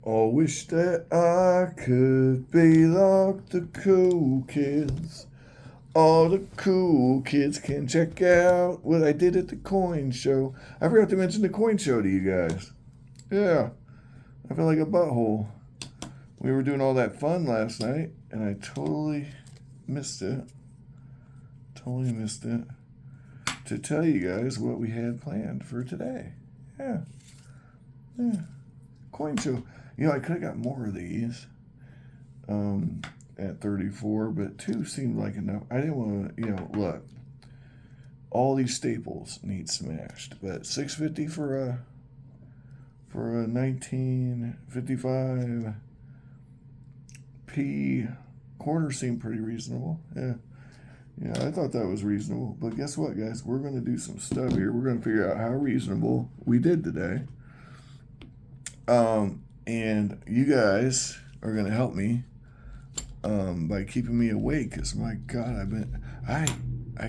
I wish that I could be like the cool kids. All the cool kids can check out what I did at the coin show. I forgot to mention the coin show to you guys. Yeah, I feel like a butthole. We were doing all that fun last night, and I totally missed it. Totally missed it. To tell you guys what we had planned for today. Yeah, yeah. Coin show. I could have got more of these at 34, but two seemed like enough. I didn't want to, look, all these staples need smashed, but 650 for a 1955 P quarter seemed pretty reasonable. Yeah. Yeah, I thought that was reasonable. But guess what, guys? We're going to do some stuff here. We're going to figure out how reasonable we did today. And you guys are going to help me by keeping me awake. Because, my God, I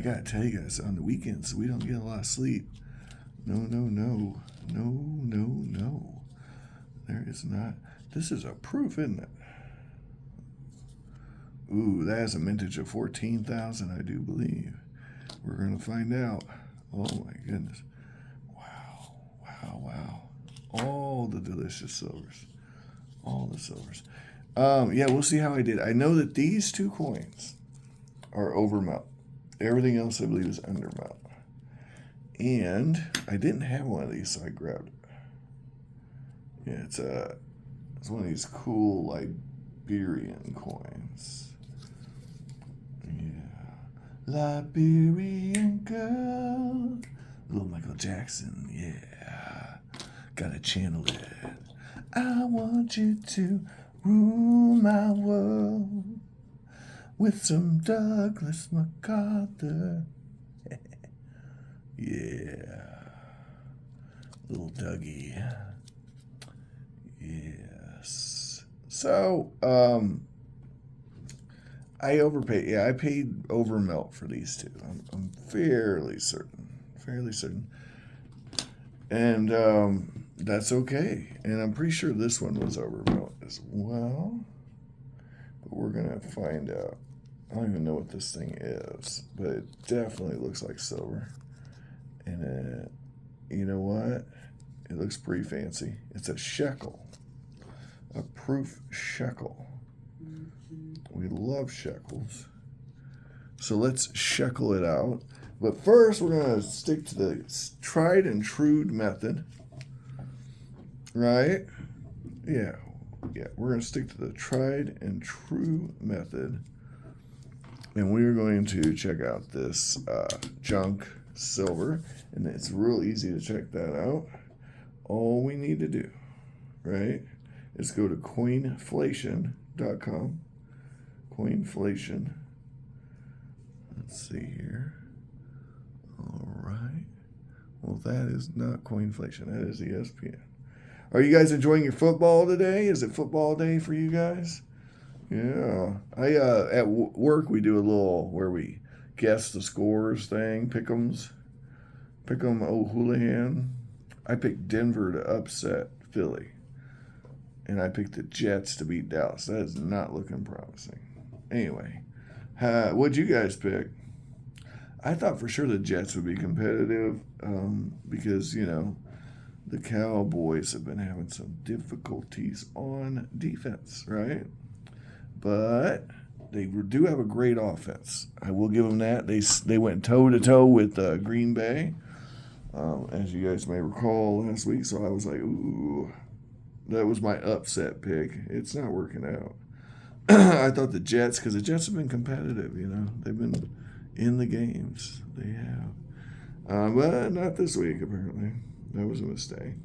got to tell you guys, on the weekends, we don't get a lot of sleep. No. There is not. This is a proof, isn't it? Ooh, that has a mintage of 14,000, I do believe. We're going to find out. Oh, my goodness. Wow. All the delicious silvers. All the silvers. Yeah, we'll see how I did. I know that these two coins are over melt. Everything else, I believe, is under melt. And I didn't have one of these, so I grabbed it. Yeah, it's one of these cool Liberian coins. Liberian girl. Little Michael Jackson, yeah. Gotta channel it. I want you to rule my world with some Douglas MacArthur. Yeah. Little Dougie. Yes. So, I overpaid. Yeah, I paid over melt for these two. I'm fairly certain. And that's okay. And I'm pretty sure this one was over melt as well. But we're going to find out. I don't even know what this thing is, but it definitely looks like silver. And you know what? It looks pretty fancy. It's a shekel. A proof shekel. We love shekels. So let's shekel it out. But first, we're going to stick to the tried and true method. Right? Yeah. We're going to stick to the tried and true method. And we're going to check out this junk silver. And it's real easy to check that out. All we need to do, right, is go to coinflation.com. Coinflation. Let's see here. All right. Well, that is not Coinflation. That is ESPN. Are you guys enjoying your football today? Is it football day for you guys? Yeah. At work we do a little where we guess the scores thing, pick'ems. Pick'em O'Houlihan. I picked Denver to upset Philly. And I picked the Jets to beat Dallas. That is not looking promising. Anyway, what'd you guys pick? I thought for sure the Jets would be competitive because, the Cowboys have been having some difficulties on defense, right? But they do have a great offense. I will give them that. They went toe-to-toe with Green Bay, as you guys may recall last week. So I was like, ooh, that was my upset pick. It's not working out. I thought the Jets, because the Jets have been competitive, They've been in the games. They have. But not this week, apparently. That was a mistake.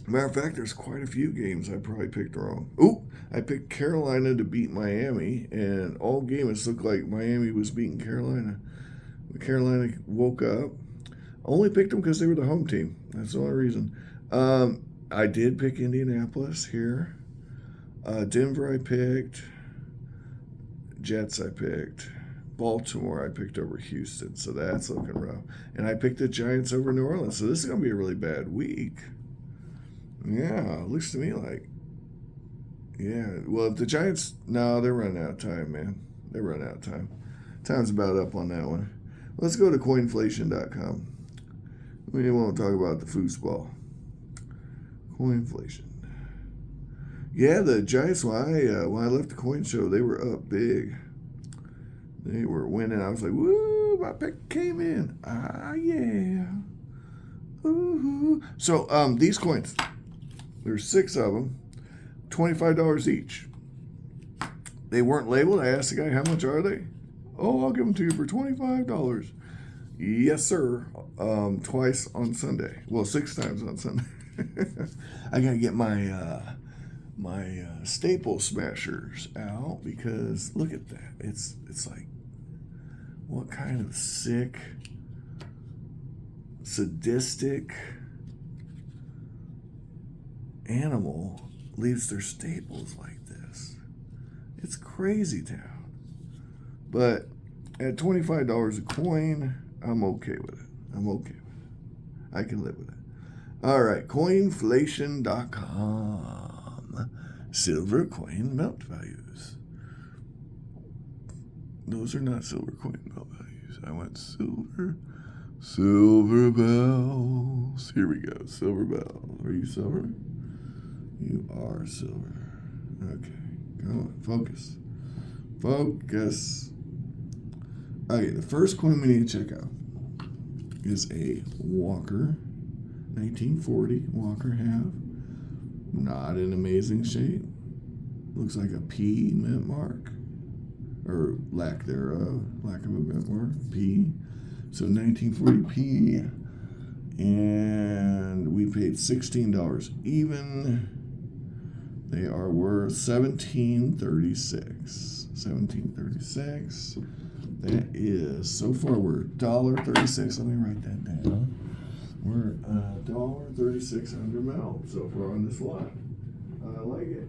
Matter of fact, there's quite a few games I probably picked wrong. Ooh, I picked Carolina to beat Miami, and all game it looked like Miami was beating Carolina. But Carolina woke up. Only picked them because they were the home team. That's the only reason. I did pick Indianapolis here. Denver I picked. Jets I picked. Baltimore I picked over Houston, so that's looking rough. And I picked the Giants over New Orleans, so this is going to be a really bad week. Yeah, it looks to me like. Yeah, well, if the Giants, no, they're running out of time, man. They're running out of time. Time's about up on that one. Let's go to coinflation.com. We won't talk about the foosball. Coinflation. Yeah, the Giants, when I left the coin show, they were up big. They were winning. I was like, woo, my pick came in. Ah, yeah. Ooh. So, these coins, there's 6 of them, $25 each. They weren't labeled. I asked the guy, how much are they? Oh, I'll give them to you for $25. Yes, sir. Twice on Sunday. Well, 6 times on Sunday. I gotta get my staple smashers out because look at that. It's like, what kind of sick, sadistic animal leaves their staples like this? It's crazy town. But at $25 a coin, I'm okay with it. I can live with it. All right, coinflation.com. Silver coin melt values. Those are not silver coin melt values. I want silver bells. Here we go. Silver bells. Are you silver? You are silver. Okay, come on. Focus. Okay, the first coin we need to check out is a Walker 1940 Walker half. Not in amazing shape. Looks like a P mint mark. Or lack thereof. Lack of a mint mark. P. So 1940 P. And we paid $16 even. They are worth $17.36. $17.36. That is, so far we're $1.36. Let me write that down. We're $1.36 under melt so far on this lot. I like it.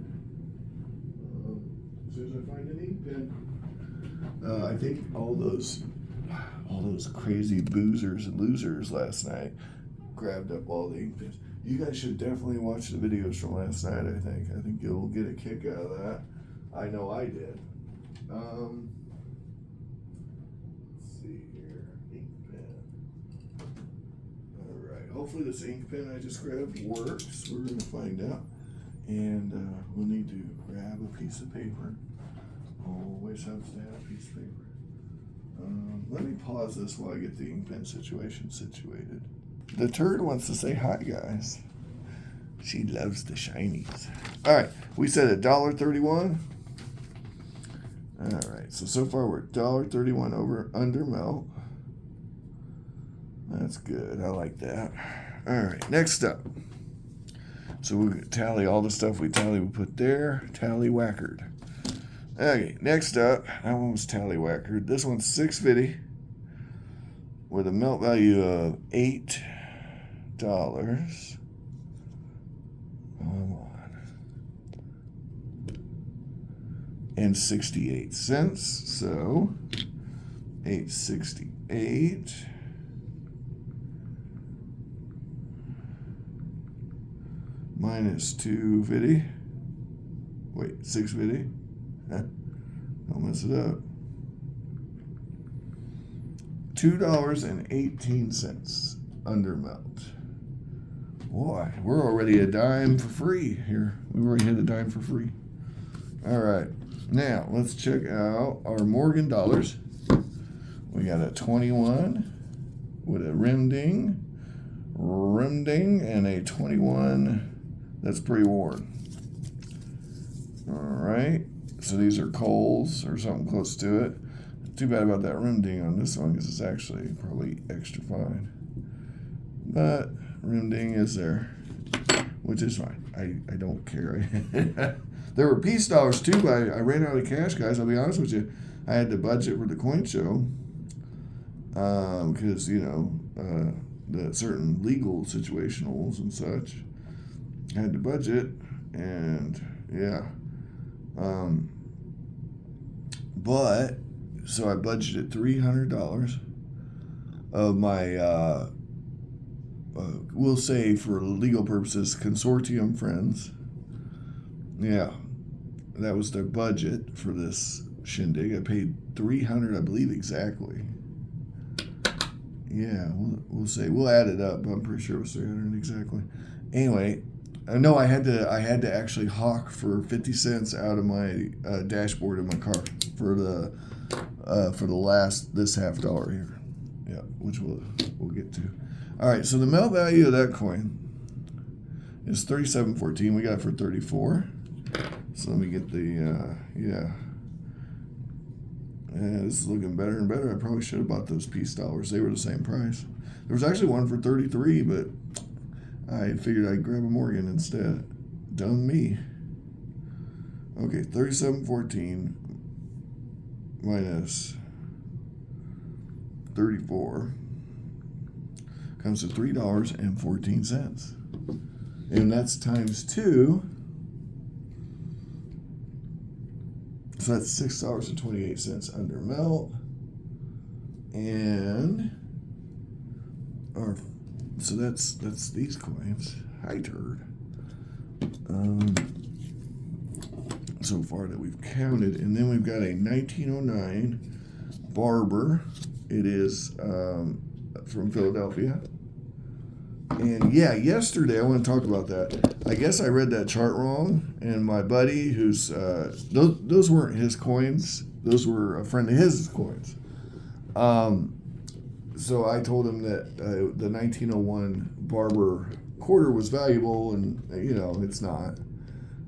As soon as I find an ink pen. I think all those crazy boozers and losers last night grabbed up all the ink pens. You guys should definitely watch the videos from last night, I think. I think you'll get a kick out of that. I know I did. Let's see here. Ink pen. Alright. Hopefully this ink pen I just grabbed works. We're going to find out. And we'll need to grab a piece of paper. Always helps to have a piece of paper. Let me pause this while I get the ink pen situation situated. The turd wants to say hi, guys. She loves the shinies. All right, we said $1.31. All right, so far we're $1.31 over under melt. That's good. I like that. All right, next up. So we tally all the stuff we put there. Tally whackered. Okay, next up, that one was tally whackered. This one's $6.50 with a melt value of $8. And 68 cents. So $8.68 minus $2.50. Wait, $6.50. Don't mess it up. $2.18 under melt. Boy, we're already a dime for free here. We already hit a dime for free. All right, now let's check out our Morgan dollars. We got a 21 with a rim ding, and a 21 that's pre-worn. All right, so these are Kohl's or something close to it. Too bad about that rim ding on this one because it's actually probably extra fine. But rim ding is there, which is fine. I don't care. There were peace dollars too, but I ran out of cash, guys. I'll be honest with you. I had to budget for the coin show because, the certain legal situationals and such. I had to budget, and yeah. But so I budgeted $300 of my we'll say for legal purposes, consortium friends. Yeah, that was their budget for this shindig. I paid $300, I believe, exactly. Yeah, we'll say we'll add it up, but I'm pretty sure it was $300 exactly. Anyway, I know I had to actually hawk for 50 cents out of my dashboard of my car for the this $half here. Yeah, which we'll get to. All right, so the melt value of that coin is 37.14. We got it for 34. So let me get the yeah. This is looking better and better. I probably should have bought those peace dollars. They were the same price. There was actually one for 33, but I figured I'd grab a Morgan instead. Dumb me. Okay, 37.14 minus 34 comes to $3.14. And that's times 2. So that's $6.28 under melt. And so that's these coins. Hi, turd. So far that we've counted. And then we've got a 1909 Barber. It is from Philadelphia. And yeah, yesterday I want to talk about that. I guess I read that chart wrong, and my buddy, who's those weren't his coins; those were a friend of his coins. So I told him that the 1901 Barber quarter was valuable, and it's not.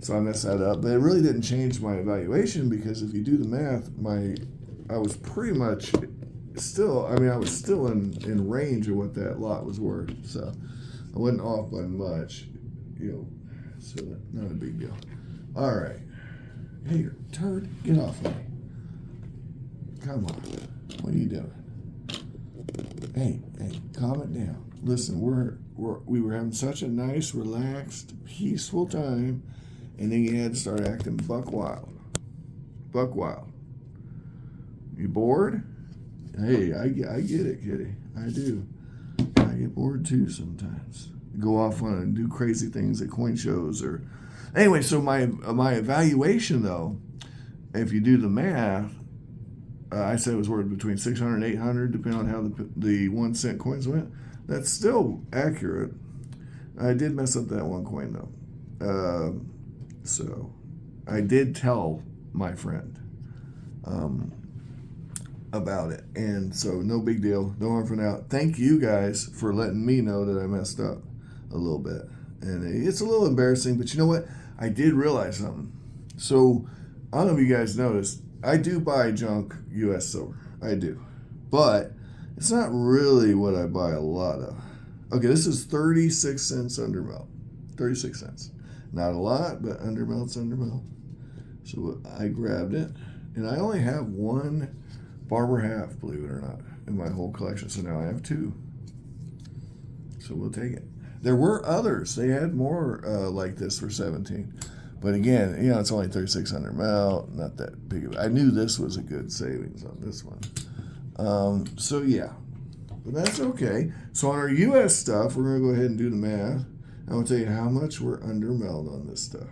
So I messed that up, but it really didn't change my evaluation because if you do the math, I was pretty much still. I mean, I was still in range of what that lot was worth. So I wasn't off by much, so not a big deal. All right. Hey, turd, get off of me. Come on. What are you doing? Hey, calm it down. Listen, we were having such a nice, relaxed, peaceful time, and then you had to start acting buck wild. Buck wild. You bored? Hey, I get it, kitty. I do. I get bored too sometimes. Go off on and do crazy things at coin shows or anyway. So my evaluation though, if you do the math, I said it was worth between 600 and 800, depending on how the 1 cent coins went. That's still accurate. I did mess up that one coin though, so I did tell my friend about it, and so no big deal, no harm for now. Thank you guys for letting me know that I messed up a little bit, and it's a little embarrassing, but you know what? I did realize something. So I don't know if you guys noticed, I do buy junk U.S. silver. I do, but it's not really what I buy a lot of. Okay, this is 36 cents under melt. 36 cents. Not a lot, but under melt's under melt. So I grabbed it, and I only have one Barber half, believe it or not, in my whole collection. So now I have 2. So we'll take it. There were others. They had more like this for 17. But again, it's only 36 under melt. Not that big of I knew this was a good savings on this one. So yeah. But that's okay. So on our U.S. stuff, we're going to go ahead and do the math. I'm going to tell you how much we're under melt on this stuff.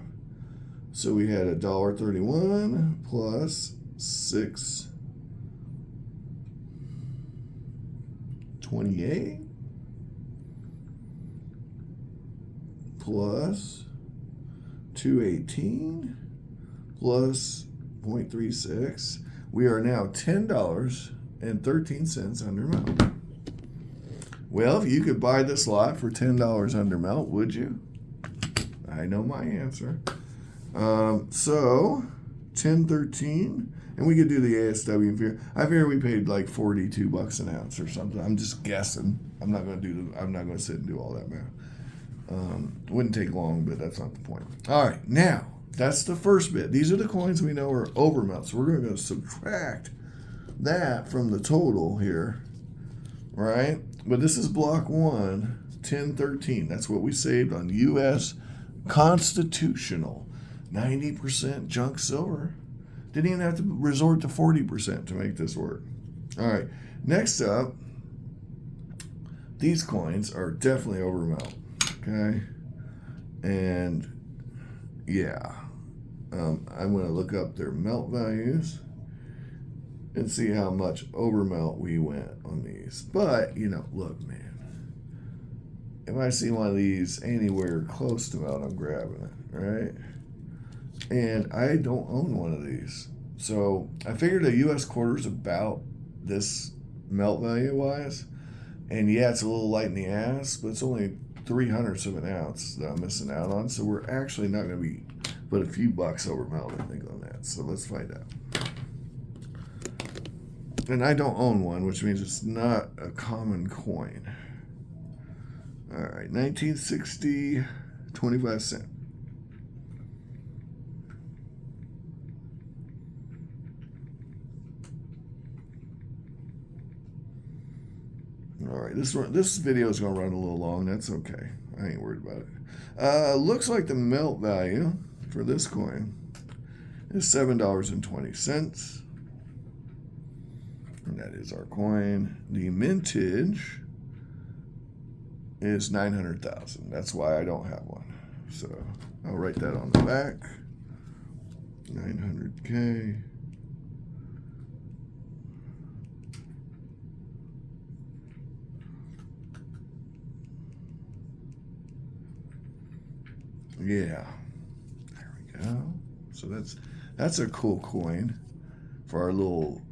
So we had $1.31 plus 6.28 plus 2.18 plus 0.36. We are now $10.13 under melt. Well, if you could buy this lot for $10 under melt, would you? I know my answer. So 10.13. And we could do the ASW here. I figure we paid like $42 an ounce or something. I'm just guessing. I'm not going to sit and do all that math. Wouldn't take long, but that's not the point. All right, now that's the first bit. These are the coins we know are over melt. So we're going to go subtract that from the total here, right? But this is block 1, 1013. That's what we saved on U.S. constitutional 90% junk silver. Didn't even have to resort to 40% to make this work. All right, next up, these coins are definitely over melt. Okay, and yeah, I'm going to look up their melt values and see how much over melt we went on these. But look, man, if I see one of these anywhere close to melt, I'm grabbing it, right? And I don't own one of these, so I figured a U.S. quarter is about this melt value wise. And yeah, it's a little light in the ass, but it's only 3/100 of an ounce that I'm missing out on. So we're actually not going to be but a few bucks over melt, I think, on that. So let's find out. And I don't own one, which means it's not a common coin. All right, 1960, 25 cents. All right, this video is going to run a little long. That's okay. I ain't worried about it. Looks like the melt value for this coin is $7.20. And that is our coin. The mintage is 900,000. That's why I don't have one. So I'll write that on the back. 900K. Yeah, there we go. So that's a cool coin for our little,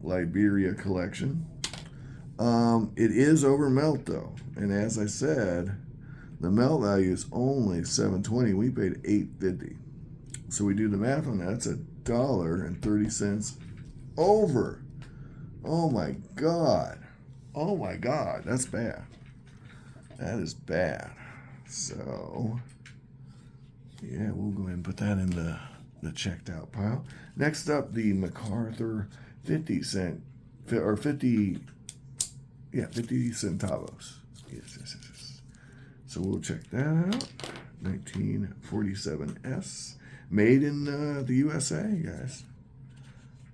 Liberia collection. It is over melt though, and as I said, the melt value is only $7.20. We paid $8.50. So we do the math on that. It's $1.30 over. Oh my God. Oh my God. That's bad. That is bad. So yeah, we'll go ahead and put that in the checked out pile. Next up, the MacArthur 50 cent, or 50 centavos. Yes. So we'll check that out. 1947S. Made in the USA, guys.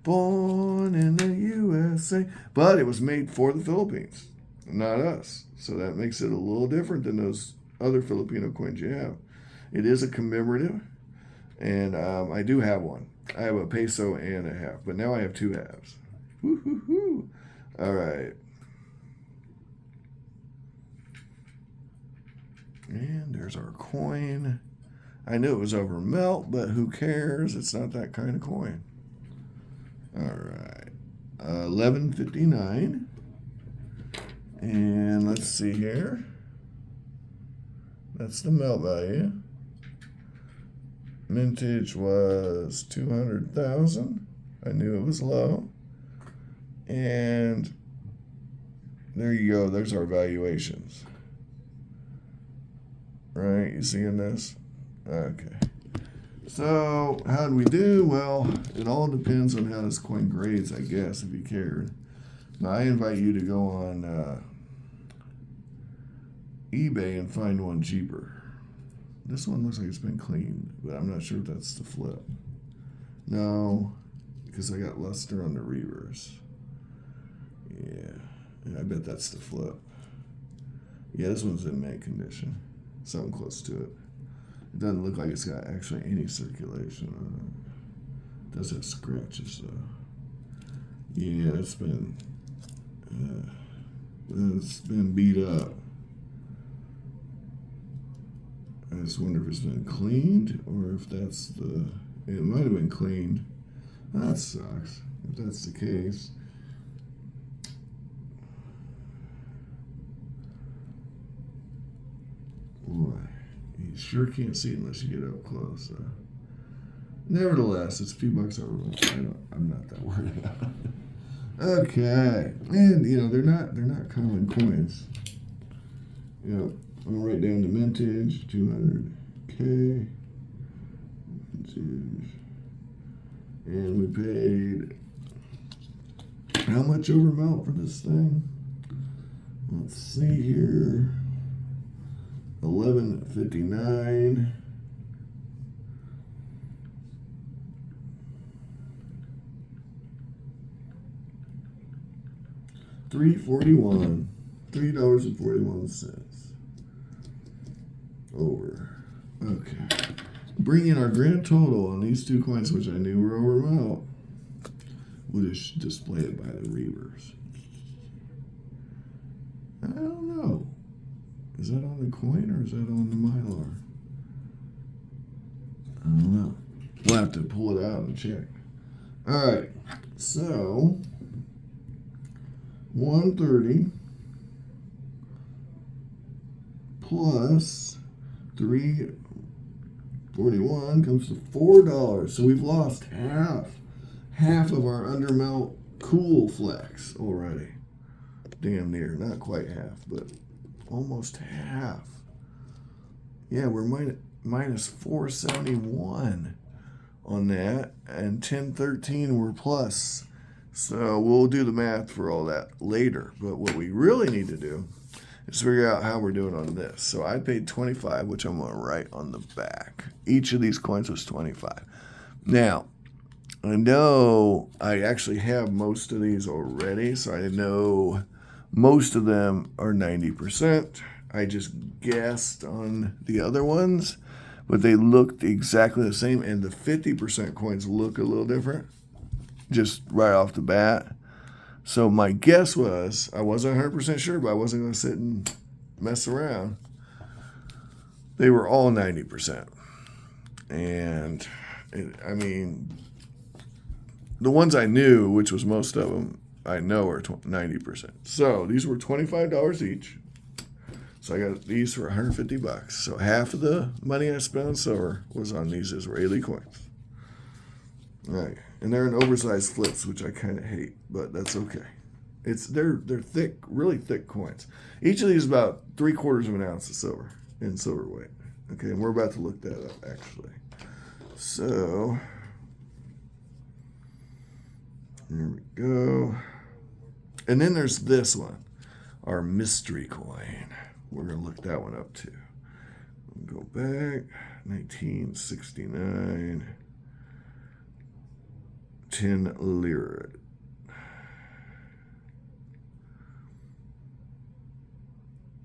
Born in the USA. But it was made for the Philippines, not us. So that makes it a little different than those other Filipino coins you have. It is a commemorative, and I do have one. I have a peso and a half, but now I have two halves. Woo-hoo-hoo. All right. And there's our coin. I knew it was over melt, but who cares? It's not that kind of coin. All right. 11.59. And let's see here. That's the melt value. Mintage was 200,000. I knew it was low. And there you go. There's our valuations. Right? You seeing this? Okay. So, how did we do? Well, it all depends on how this coin grades, I guess, if you cared. Now, I invite you to go on eBay and find one cheaper. This one looks like it's been cleaned, but I'm not sure if that's the flip. No, because I got luster on the reverse. Yeah, I bet that's the flip. Yeah, this one's in mint condition. Something close to it. It doesn't look like it's got actually any circulation on it. It does have scratches though. Yeah, it's been beat up. I just wonder if it's been cleaned or if that's the. It might have been cleaned. That sucks. If that's the case. Boy, you sure can't see it unless you get up close. Nevertheless, it's a few bucks over. I'm not that worried about it. Okay, and they're not common coins. I'm gonna write down the mintage, 200K. Mintage. And we paid how much over melt for this thing? Let's see here. 11.59. $3.41. $3.41 over. Okay. Bringing our grand total on these two coins, which I knew were over amount. We'll just display it by the reverse. I don't know. Is that on the coin or is that on the Mylar? I don't know. We'll have to pull it out and check. All right. So 130 plus 341 comes to $4. So we've lost half of our undermount cool flex already. Damn near, not quite half, but almost half. Yeah, we're minus 471 on that, and 1013 we're plus. So we'll do the math for all that later. But what we really need to do is figure out how we're doing on this. So I paid 25, which I'm going to write on the back. Each of these coins was 25. Now, I know I actually have most of these already, so I know most of them are 90%. I just guessed on the other ones, but they looked exactly the same, and the 50% coins look a little different, just right off the bat. So my guess was, I wasn't 100% sure, but I wasn't going to sit and mess around. They were all 90%. And, I mean, the ones I knew, which was most of them, I know are 90%. So these were $25 each. So I got these for $150. So half of the money I spent on silver was on these Israeli coins. All right. And they're in oversized flips, which I kind of hate, but that's okay. They're thick, really thick coins. Each of these is about 3/4 of an ounce of silver in silver weight. Okay, and we're about to look that up actually. So here we go. And then there's this one, our mystery coin. We're going to look that one up too. We'll go back, 1969, 10 lira.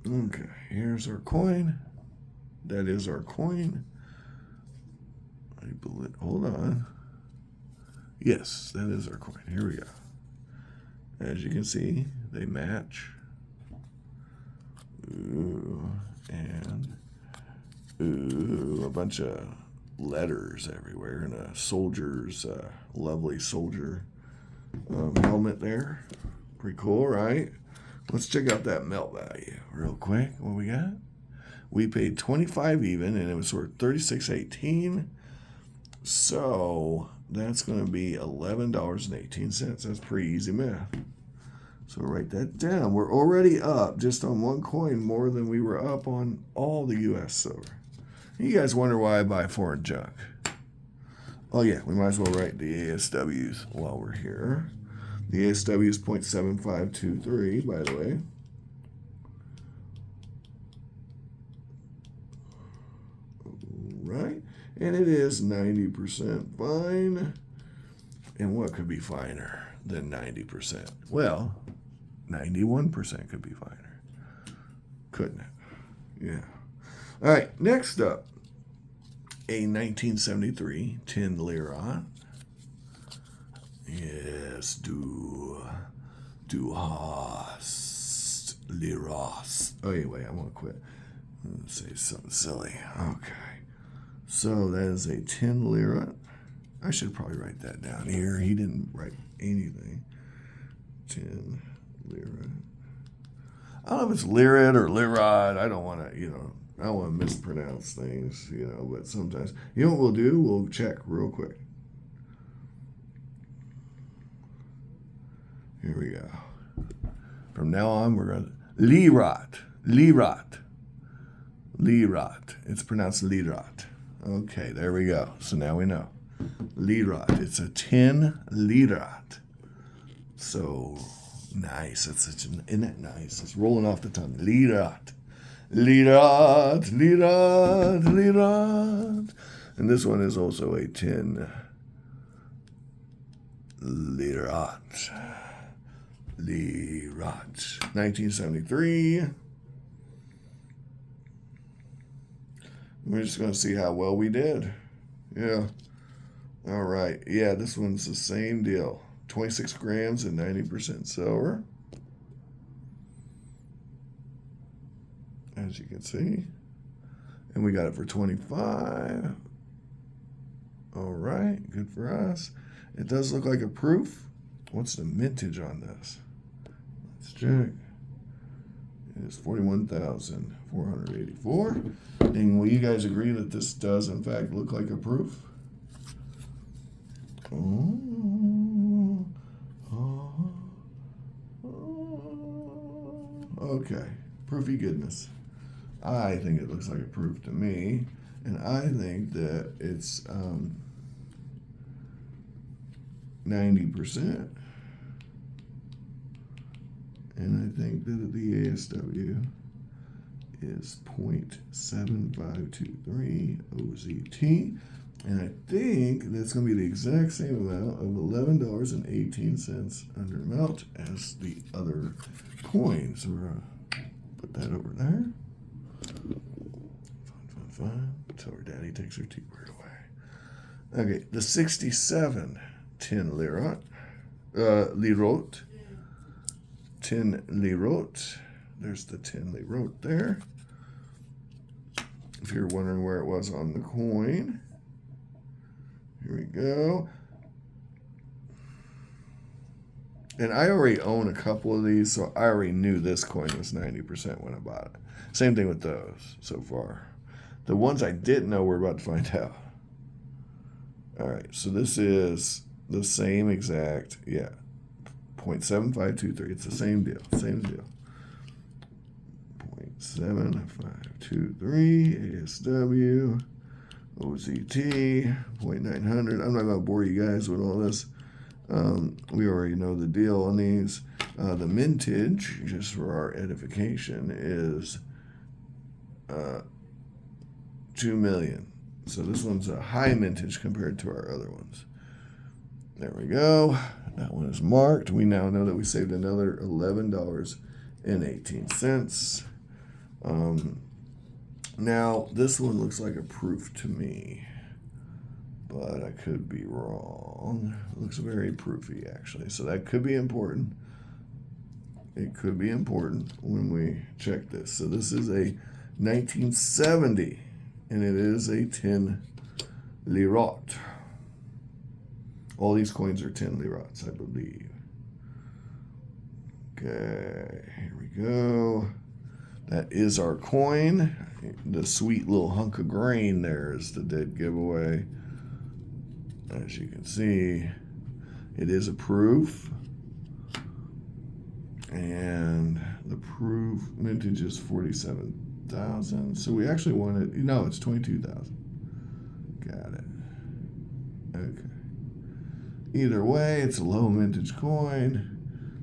Okay, here's our coin. That is our coin. Hold on. Yes, that is our coin. Here we go. As you can see, they match. Ooh, and a bunch of letters everywhere, and a soldier's lovely soldier helmet there. Pretty cool, right? Let's check out that melt value real quick. What we got? We paid 25 even, and it was sort of 36.18. So that's going to be $11.18. That's pretty easy math. So write that down. We're already up just on one coin more than we were up on all the U.S. silver. You guys wonder why I buy foreign junk. Oh yeah, we might as well write the ASWs while we're here. The ASW is 0.7523, by the way. Right, and it is 90% fine. And what could be finer than 90%? Well, 91% could be finer, couldn't it? Yeah. All right, next up, a 1973 10 lira. Yes, du hast liras. Oh, anyway, I'm going to quit. Let's say something silly. Okay. So that is a 10 lira. I should probably write that down here. He didn't write anything. 10 lira. I don't know if it's lirat or lirad. I don't want to, I don't want to mispronounce things, but sometimes. You know what we'll do? We'll check real quick. Here we go. From now on, we're going to lirat. It's pronounced lirat. Okay, there we go. So now we know. Lirat. It's a 10 lirat. So nice. Isn't that nice? It's rolling off the tongue. Lirat. And this one is also a 10 lirat. Lirot. 1973. We're just going to see how well we did. Yeah. All right. Yeah, this one's the same deal. 26 grams and 90% silver. As you can see. And we got it for 25. All right. Good for us. It does look like a proof. What's the mintage on this? Let's check. It is 41,484. And will you guys agree that this does, in fact, look like a proof? Okay. Proofy goodness. I think it looks like a proof to me. And I think that it's 90%. And I think that the ASW is 0.7523 OZT. And I think that's going to be the exact same amount of $11.18 under melt as the other coins. So we're going to put that over there. Fun. Until her daddy takes her T-bird away. Okay, the 67 10 lirot. Lirot. 10 lirot. There's the 10 lirot there. If you're wondering where it was on the coin. Here we go. And I already own a couple of these, so I already knew this coin was 90% when I bought it. Same thing with those so far. The ones I didn't know, we're about to find out. All right, so this is the same exact, 0.7523. It's the same deal, 0.7523 ASW, OZT, 0.900. I'm not going to bore you guys with all this. We already know the deal on these. The mintage, just for our edification, is 2 million. So this one's a high mintage compared to our other ones. There we go. That one is marked. We now know that we saved another $11.18. Now, this one looks like a proof to me, but I could be wrong. It looks very proofy, actually. So that could be important. It could be important when we check this. So this is a 1970, and it is a 10 lirot. All these coins are 10 lirots, I believe. Okay, here we go. That is our coin. The sweet little hunk of grain there is the dead giveaway. As you can see, it is a proof. And the proof mintage is 47,000. So we actually wanted, no, it's 22,000. Got it. Okay. Either way, it's a low mintage coin.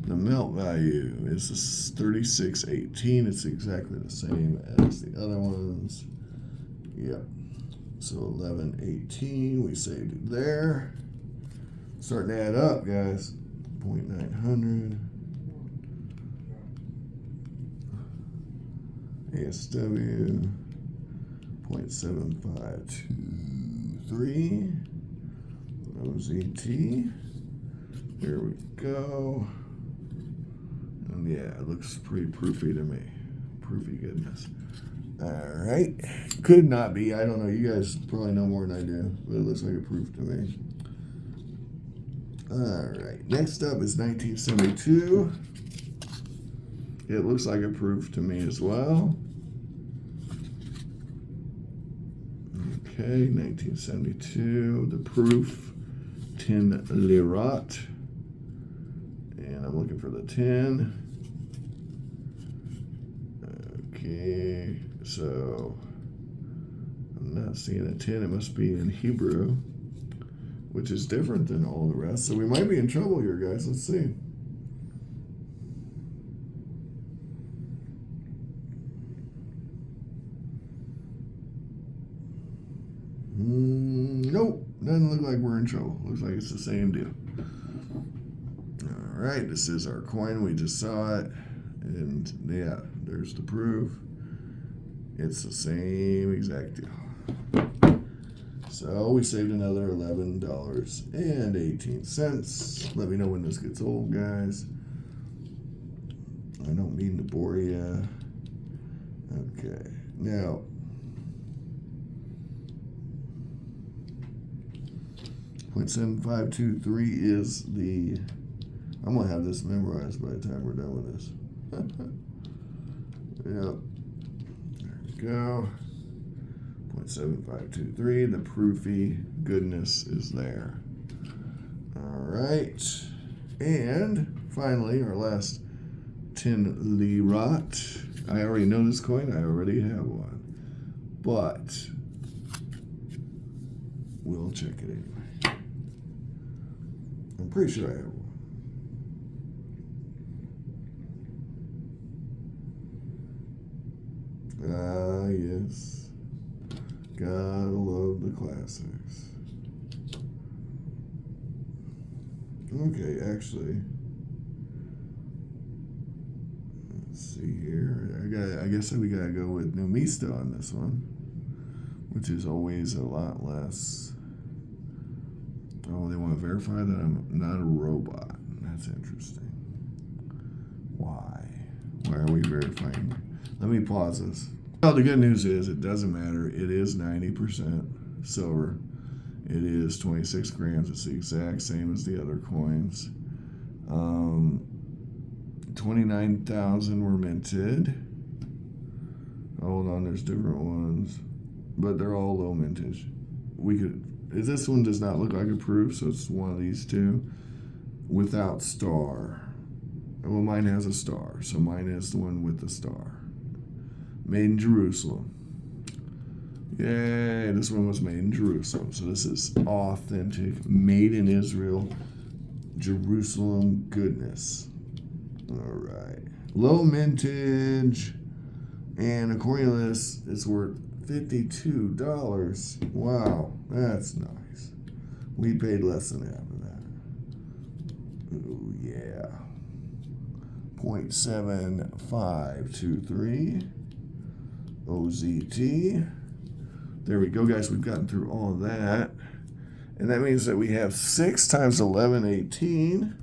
The melt value is 3618. It's exactly the same as the other ones. Yep. So 1118, we saved it there. Starting to add up, guys. 0.900. ASW 0.7523. OZT. Here we go. And yeah, it looks pretty proofy to me. Proofy goodness. All right. Could not be. I don't know. You guys probably know more than I do, but it looks like a proof to me. All right. Next up is 1972. It looks like a proof to me as well. Okay, 1972. The proof, 10 lirot. And I'm looking for the 10. Okay, so I'm not seeing a 10. It must be in Hebrew, which is different than all the rest. So we might be in trouble here, guys. Let's see. Nope, doesn't look like we're in trouble. Looks like it's the same deal. All right, this is our coin. We just saw it. And yeah, there's the proof. It's the same exact deal. So we saved another $11.18. Let me know when this gets old, guys. I don't mean to bore you. Okay, now 0.7523 is the. I'm gonna have this memorized by the time we're done with this. Yep. There we go. 0.7523. The proofy goodness is there. All right. And finally, our last 10 lirat. I already know this coin. I already have one. But we'll check it anyway. I'm pretty sure I have one. Ah, yes. Gotta love the classics. Okay, actually, let's see here. I guess we gotta go with Numista on this one, which is always a lot less. Oh, they want to verify that I'm not a robot. That's interesting. Why? Why are we verifying? Let me pause this. Well, the good news is it doesn't matter. It is 90% silver. It is 26 grams. It's the exact same as the other coins. 29,000 were minted. Hold on, there's different ones, but they're all low mintage. This one does not look like a proof, so it's one of these two without star. Well, mine has a star, so mine is the one with the star. Made in Jerusalem. Yay, this one was made in Jerusalem. So this is authentic, made in Israel, Jerusalem goodness. All right. Low mintage. And according to this, it's worth $52. Wow, that's nice. We paid less than half of that. Oh, yeah. 0.7523. OZT. There we go, guys. We've gotten through all of that. And that means that we have 6 times 1118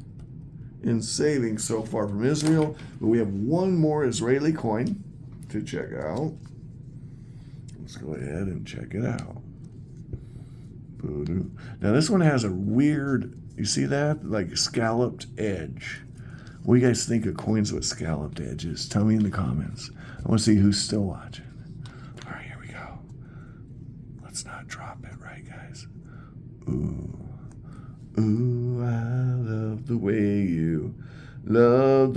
in savings so far from Israel. But we have one more Israeli coin to check out. Let's go ahead and check it out. Now this one has a weird, you see that? Like scalloped edge. What do you guys think of coins with scalloped edges? Tell me in the comments. I want to see who's still watching. All right, here we go. Let's not drop it, right, guys? Ooh. Ooh, I love the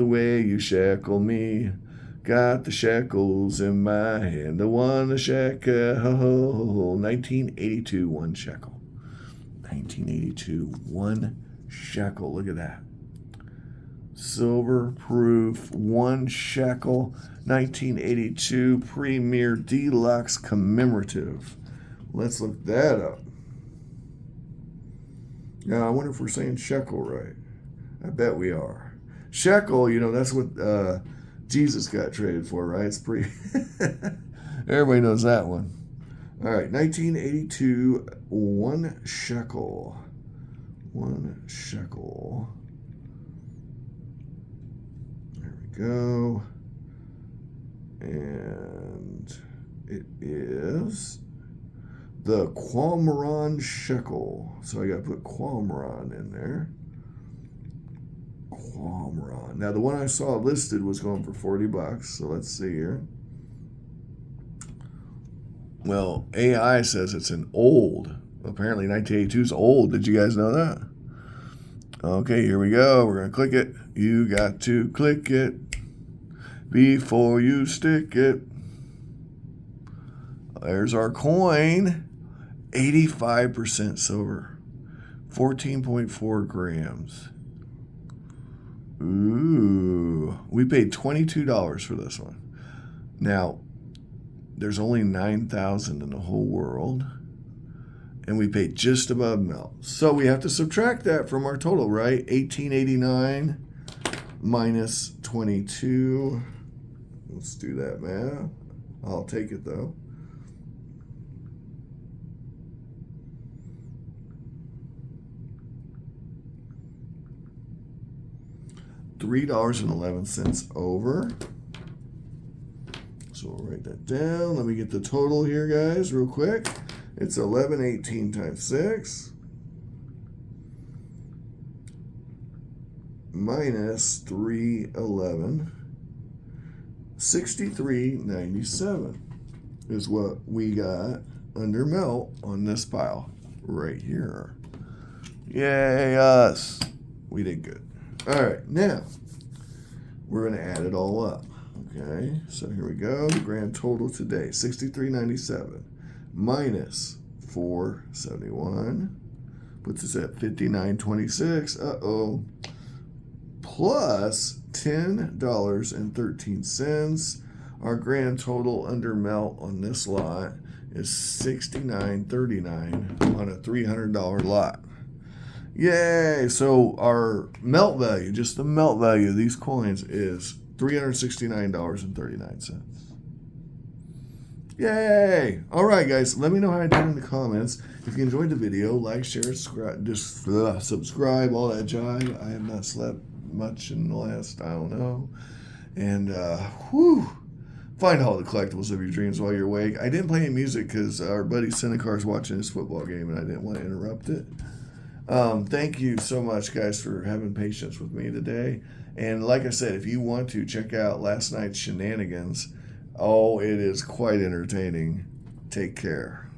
way you shackle me. Got the shackles in my hand. The one, a shekel. 1982, 1 shekel. 1982, 1 shekel. Look at that. Silver proof, 1 shekel, 1982 Premier Deluxe Commemorative. Let's look that up. Now, I wonder if we're saying shekel right. I bet we are. Shekel, that's what Jesus got traded for, right? It's pretty. Everybody knows that one. All right, 1982, 1 shekel. 1 shekel. There we go. And it is the Qumran shekel. So I got to put Qumran in there. Qumran. Now the one I saw listed was going for $40. So let's see here. Well, AI says it's an old. Apparently 1982 is old. Did you guys know that? Okay, here we go. We're going to click it. You got to click it before you stick it. There's our coin. 85% silver. 14.4 grams. Ooh. We paid $22 for this one. Now, there's only 9,000 in the whole world. And we paid just above melt. So we have to subtract that from our total, right? 1889 minus 22. Let's do that math. I'll take it though. $3.11 over. So we'll write that down. Let me get the total here, guys, real quick. It's 1118 times 6 minus 311. 63.97 is what we got under melt on this pile right here. Yay, us. We did good. All right, now we're going to add it all up. Okay, so here we go. The grand total today, $63.97 minus $4.71 puts us at $59.26. Uh-oh. Plus $10.13. Our grand total under melt on this lot is $69.39 on a $300 lot. Yay! So our melt value, just the melt value of these coins, is $369.39. Yay! All right, guys, let me know how I did in the comments. If you enjoyed the video, like, share, subscribe, subscribe, all that jive. I have not slept much in the last, I don't know. And, find all the collectibles of your dreams while you're awake. I didn't play any music because our buddy Senecar is watching his football game and I didn't want to interrupt it. Thank you so much, guys, for having patience with me today. And like I said, if you want to check out last night's shenanigans, oh, it is quite entertaining. Take care.